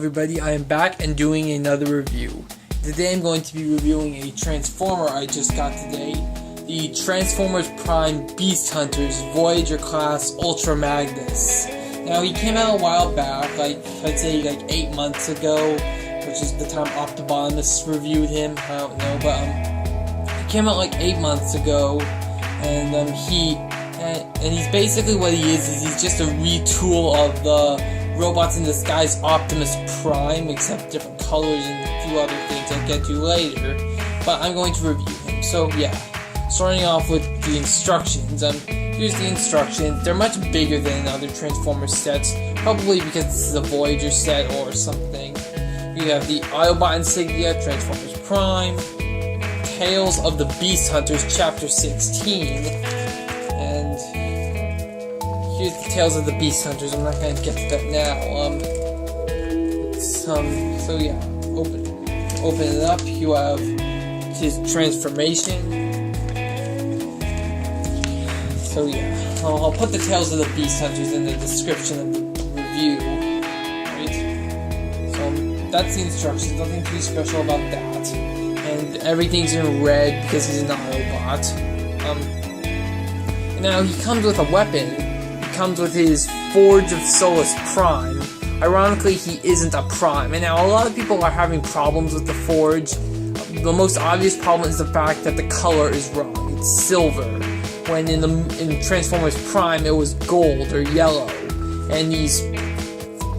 everybody, I am back and doing another review. Today I'm going to be reviewing a Transformer I just got today. The Transformers Prime Beast Hunters Voyager class Ultra Magnus. Now he came out a while back, I'd say 8 months ago, which is the time Autobot reviewed him, I don't know, but he came out 8 months ago, and he's basically what he is he's just a retool of the Robots in Disguise Optimus Prime, except different colors and a few other things I'll get to later, but I'm going to review him. So yeah, starting off with the instructions. Here's the instructions. They're much bigger than other Transformers sets, probably because this is a Voyager set or something. You have the Autobot insignia, Transformers Prime, Tales of the Beast Hunters, Chapter 16, and here's the Tales of the Beast Hunters. I'm not going to get to that now. So yeah, open it up. You have his transformation. So yeah, I'll put the Tales of the Beast Hunters in the description of the review. Right? So that's the instructions. Nothing too special about that. And everything's in red because he's an Autobot. Now he comes with a weapon. He comes with his Forge of Solus Prime. Ironically, he isn't a Prime. And now a lot of people are having problems with the Forge. The most obvious problem is the fact that the color is wrong. It's silver. When in Transformers Prime, it was gold or yellow. And these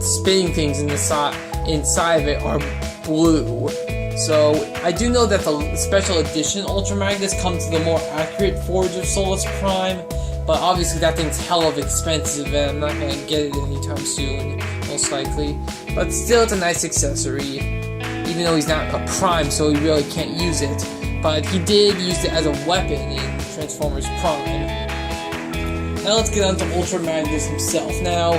spinning things inside of it are blue. So, I do know that the special edition Ultra Magnus comes with a more accurate Forge of Solus Prime, but obviously that thing's hell of expensive and I'm not going to get it anytime soon, most likely. But still, it's a nice accessory, even though he's not a Prime, so he really can't use it. But he did use it as a weapon in Transformers Prime. Now let's get on to Ultra Magnus himself. Now,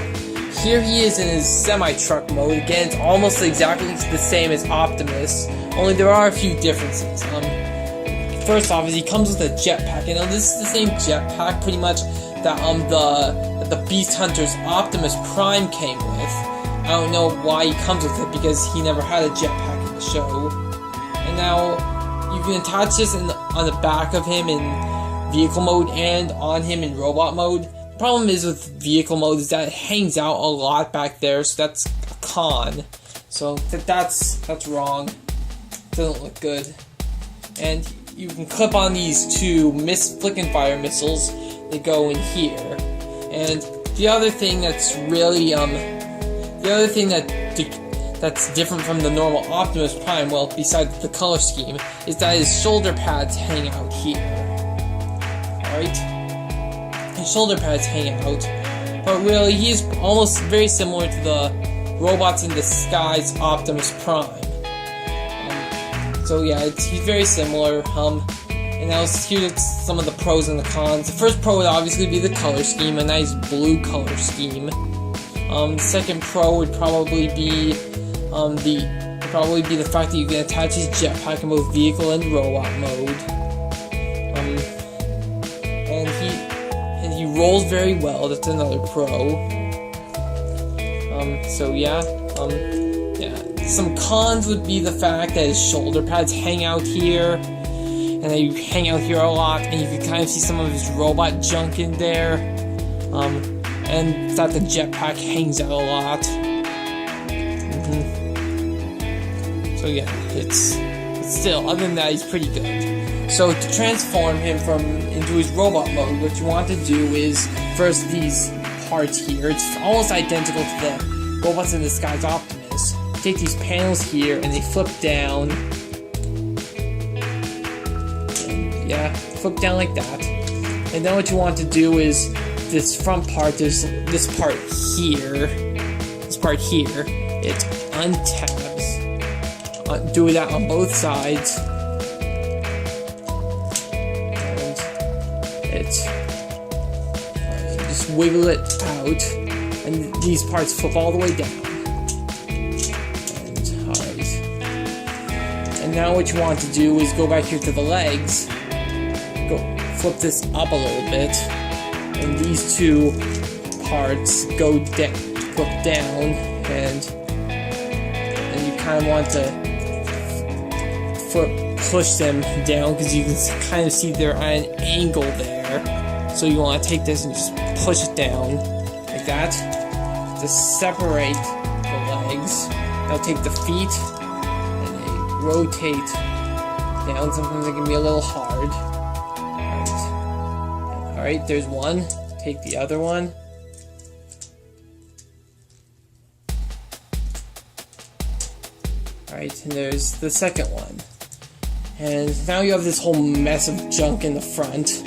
here he is in his semi-truck mode. Again, it's almost exactly the same as Optimus, only there are a few differences. First off, is he comes with a jetpack. And this is the same jetpack, pretty much, that the Beast Hunters Optimus Prime came with. I don't know why he comes with it, because he never had a jetpack in the show. And now, you can attach this on the back of him in vehicle mode and on him in robot mode. The problem is with vehicle mode is that it hangs out a lot back there, so that's a con. So that's wrong. Doesn't look good. And you can clip on these two flick and fire missiles. They go in here. And the other thing that's really that's different from the normal Optimus Prime, well, besides the color scheme, is that his shoulder pads hang out here. Alright? His shoulder pads hang out, but really, he's almost very similar to the Robots in Disguise Optimus Prime. So yeah, he's very similar, and now here's some of the pros and the cons. The first pro would obviously be the color scheme, a nice blue color scheme. The second pro would probably be the fact that you can attach his jetpack in both vehicle and robot mode. And he rolls very well. That's another pro. So yeah. Some cons would be the fact that his shoulder pads hang out here, and they hang out here a lot, and you can kind of see some of his robot junk in there. And that the jetpack hangs out a lot. So yeah, it's still, other than that, he's pretty good. So to transform him into his robot mode, what you want to do is, first these parts here, it's almost identical to the Robots in Disguise Optimus. Take these panels here and they flip down. And yeah, flip down like that. And then what you want to do is this front part, there's this part here. It untabs. Do that on both sides. And just wiggle it out. And these parts flip all the way down. And now what you want to do is go back here to the legs. Flip this up a little bit. And these two parts flip down, and kind of want to push them down because you can kind of see they're at an angle there. So you want to take this and just push it down like that to separate the legs. Now take the feet and they rotate down. Sometimes it can be a little hard. Alright, there's one. Take the other one. Alright, and there's the second one. And now you have this whole mess of junk in the front.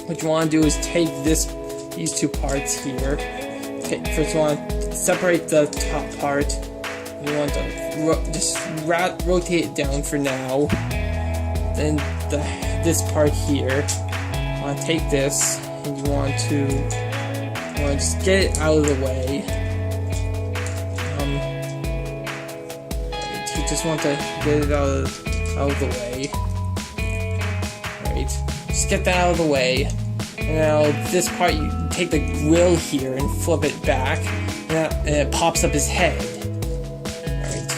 What you want to do is take these two parts here. First you want to separate the top part. You want to just rotate it down for now. Then this part here. You want to take this and you want to just get it out of the way. You just want to get it out of the way. Alright, just get that out of the way. And now this part, you take the grill here and flip it back, and it pops up his head. Alright,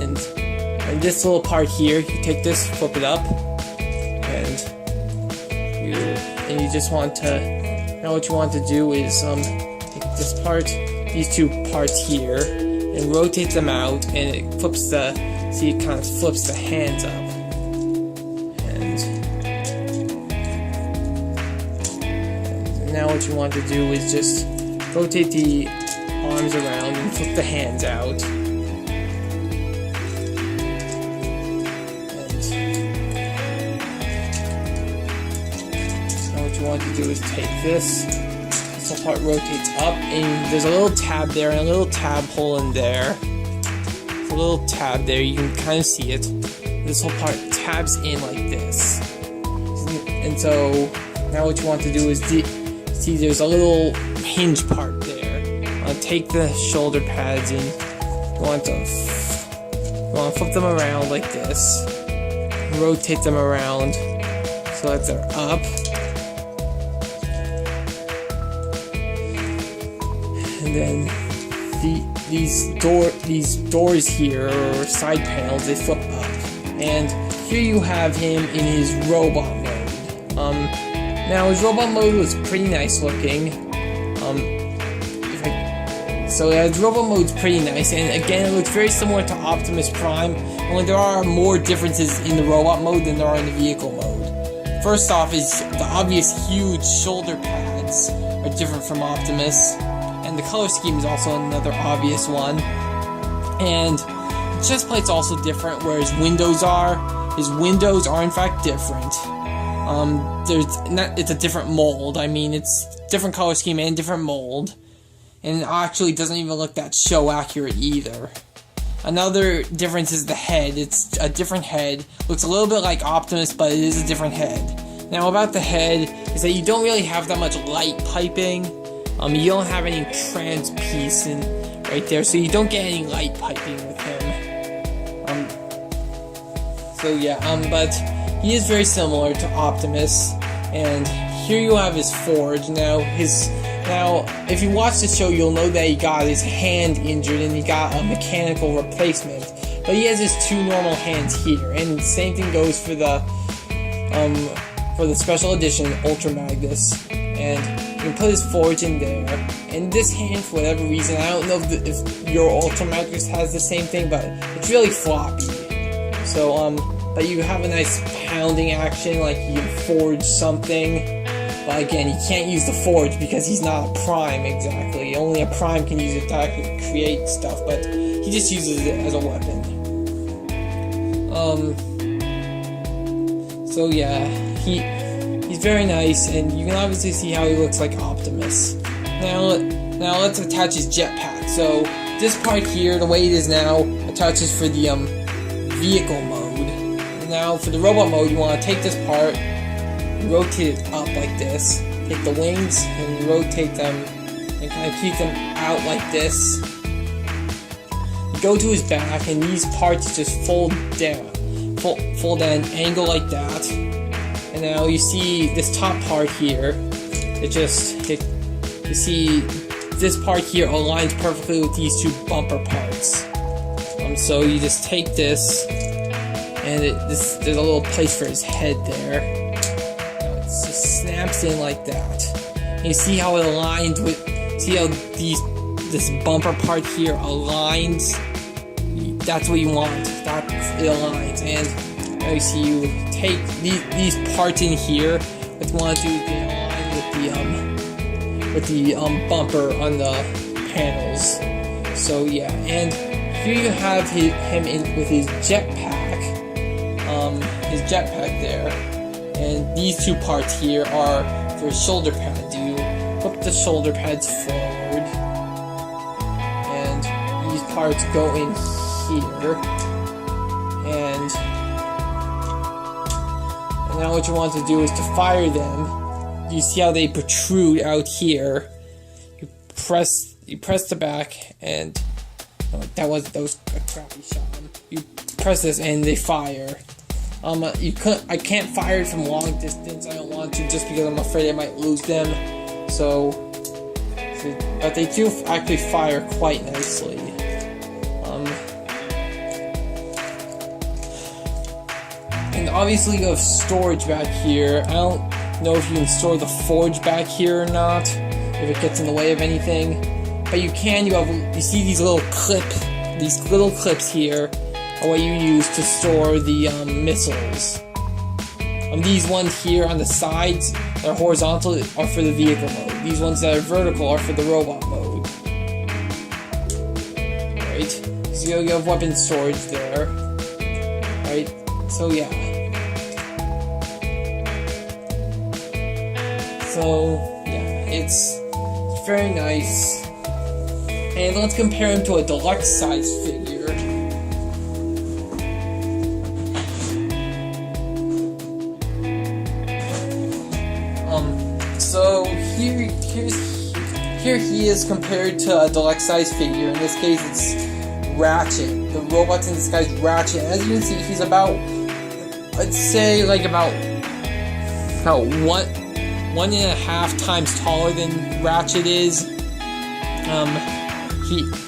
and this little part here, you take this, flip it up, and you just want to. Now what you want to do is take this part, these two parts here, and rotate them out, and it flips it kind of flips the hands up. And now what you want to do is just rotate the arms around and flip the hands out. And now what you want to do is take this whole part rotates up, and there's a little tab there and a little tab hole in there. A little tab there, you can kind of see it. This whole part tabs in like this. And so now what you want to do is see there's a little hinge part there. Take the shoulder pads and you want to flip them around like this. Rotate them around so that they're up. And then these doors here, or side panels, they flip up. And here you have him in his robot mode. Now his robot mode was pretty nice looking. So yeah, his robot mode's pretty nice, and again, it looks very similar to Optimus Prime, only there are more differences in the robot mode than there are in the vehicle mode. First off is the obvious huge shoulder pads are different from Optimus. And the color scheme is also another obvious one. And the chest plate's also different, where his windows are. His windows are in fact different. It's a different mold. I mean, it's different color scheme and different mold. And it actually doesn't even look that show accurate either. Another difference is the head. It's a different head. Looks a little bit like Optimus, but it is a different head. Now about the head is that you don't really have that much light piping. You don't have any trans piece right there, so you don't get any light piping with him. But he is very similar to Optimus, and here you have his forge. Now, if you watch the show, you'll know that he got his hand injured and he got a mechanical replacement. But he has his two normal hands here, and the same thing goes for the special edition Ultra Magnus. And you can put his forge in there, and this hand, for whatever reason, I don't know if your Ultra Magnus has the same thing, but it's really floppy. So, but you have a nice pounding action, like you can forge something, but again, you can't use the forge because he's not a prime exactly. Only a prime can use it to actually create stuff, but he just uses it as a weapon. So yeah, he's very nice, and you can obviously see how he looks like Optimus. Now let's attach his jetpack. So this part here, the way it is now, attaches for the vehicle mode. Now for the robot mode, you want to take this part, rotate it up like this, take the wings and rotate them, and kind of keep them out like this. You go to his back, and these parts just fold down at an angle like that. And now you see this top part here, you see this part here aligns perfectly with these two bumper parts. So you just take this, and there's a little place for his head there. It just snaps in like that. And you see how it aligns with, see how this bumper part here aligns? That's what you want. That it aligns. And now you see you take these parts in here. What you want to do is they align with the bumper on the panels. So yeah, and here you have him in with his jetpack, there, and these two parts here are for his shoulder pads. You flip the shoulder pads forward, and these parts go in here, and now what you want to do is to fire them. You see how they protrude out here. You press the back, and that was a crappy shot. You press this and they fire. I can't fire it from long distance. I don't want to, just because I'm afraid I might lose them. But they do actually fire quite nicely. And obviously you have storage back here. I don't know if you can store the forge back here or not, if it gets in the way of anything. But you can. You see these little clips here are what you use to store the missiles. These ones here on the sides that are horizontal are for the vehicle mode. These ones that are vertical are for the robot mode. Right? So you have weapon storage there. Right? So yeah. It's very nice. And let's compare him to a deluxe size figure. So here he is compared to a deluxe size figure. In this case, it's Ratchet. The robot's in disguise Ratchet. As you can see, he's about, I'd say, like about 1.5 times taller than Ratchet is.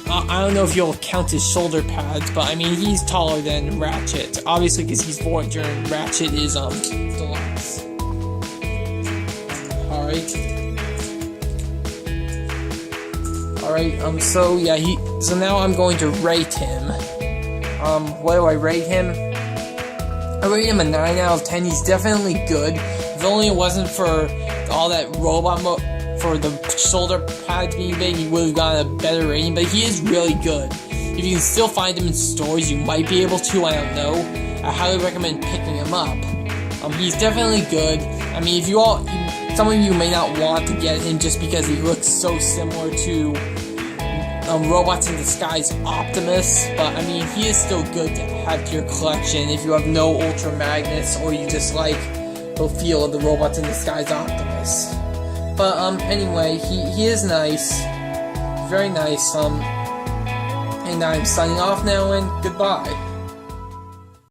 I don't know if you'll count his shoulder pads, but I mean, he's taller than Ratchet, obviously, because he's Voyager and Ratchet is deluxe. Alright, so yeah, so now I'm going to rate him. What do I rate him? I rate him a 9 out of 10. He's definitely good. If only it wasn't for all that robot mode, for the shoulder pads being big, he would have gotten a better rating, but he is really good. If you can still find him in stores, you might be able to, I don't know. I highly recommend picking him up. He's definitely good. I mean, some of you may not want to get him just because he looks so similar to Robots in Disguise Optimus, but I mean, he is still good to have to your collection if you have no Ultra Magnus or you just like the feel of the Robots in Disguise Optimus. But anyway, he is nice, very nice. And I'm signing off now, and goodbye.